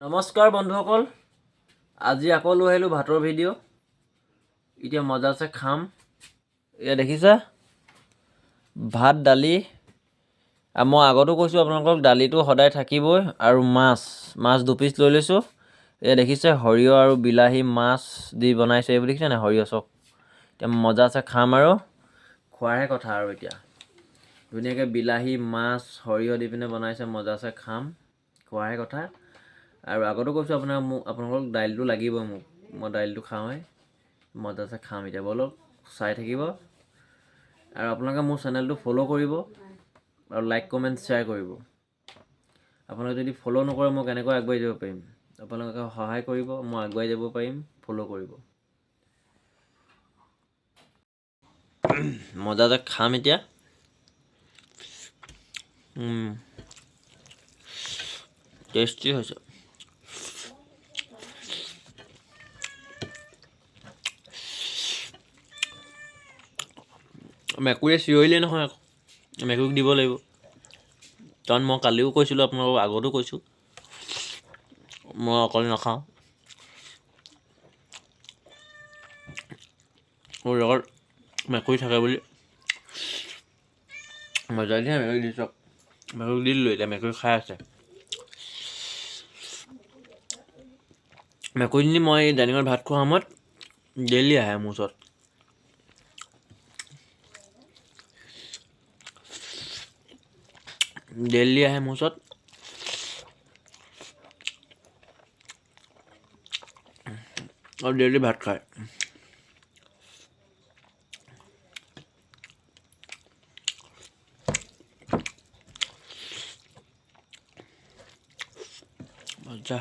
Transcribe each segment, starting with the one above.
নমস্কাৰ বন্ধুসকল, আজি আকৌ লৈ আহিলোঁ ভাতৰ ভিডিঅ'। এতিয়া মজাছে খাম। এয়া দেখিছা, ভাত দালি। মই আগতো কৈছোঁ আপোনালোকক দালিটো সদায় থাকিবই, আৰু মাছ 2 পিচ লৈ লৈছোঁ। এয়া দেখিছে সৰিয়হ আৰু বিলাহী মাছ দি বনাইছে, এইবোৰ দেখিছে নাই সৰিয়হ চক। এতিয়া মজাছে খাম আৰু খোৱাৰহে কথা আৰু এতিয়া ধুনীয়াকৈ বিলাহী মাছ সৰিয়হ দি পিনে বনাইছে, মজাছে খাম, খোৱাৰহে কথা। আৰু আগতো কৈছোঁ আপোনালোকক দাইলটো লাগিবই মোক, মই দাইলটো খাওঁৱেই, মজাছে খাম। এতিয়া বলক চাই থাকিব, আৰু আপোনালোকে মোৰ চেনেলটো ফ'ল' কৰিব আৰু লাইক কমেণ্ট শ্বেয়াৰ কৰিব। আপোনালোকে যদি ফ'ল' নকৰে মই কেনেকৈ আগবাঢ়ি যাব পাৰিম? আপোনালোকে সহায় কৰিব, মই আগুৱাই যাব পাৰিম, ফ'ল' কৰিব। মজাছে খাম এতিয়া। টেষ্টি হৈছে। মেকুৰীয়ে চিঞৰিলেই নহয়, আকৌ মেকুৰীক দিব লাগিব, কাৰণ মই কালিও কৈছিলোঁ, আপোনালোকক আগতো কৈছোঁ, মই অকলে নাখাওঁ, মোৰ লগত মেকুৰী থাকে বুলি। মজা দিয়ে মেকুৰী দি চাওক, মেকুৰীক দি দিলোঁ, এতিয়া মেকুৰী খাই আছে। মেকুৰীজনী মই ডাইনিঙত ভাত খোৱা সময়ত ডেইলি আহে মোৰ ওচৰত। ডেইলি আহে মোৰ ওচৰত, আৰু ডেইলি ভাত খায়। মজা।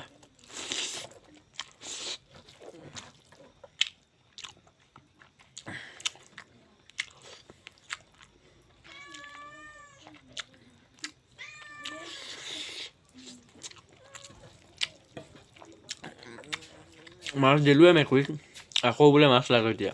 মাছ দিলোঁৱে মেকুৰীক, আকৌ বোলে মাছ লাগে এতিয়া।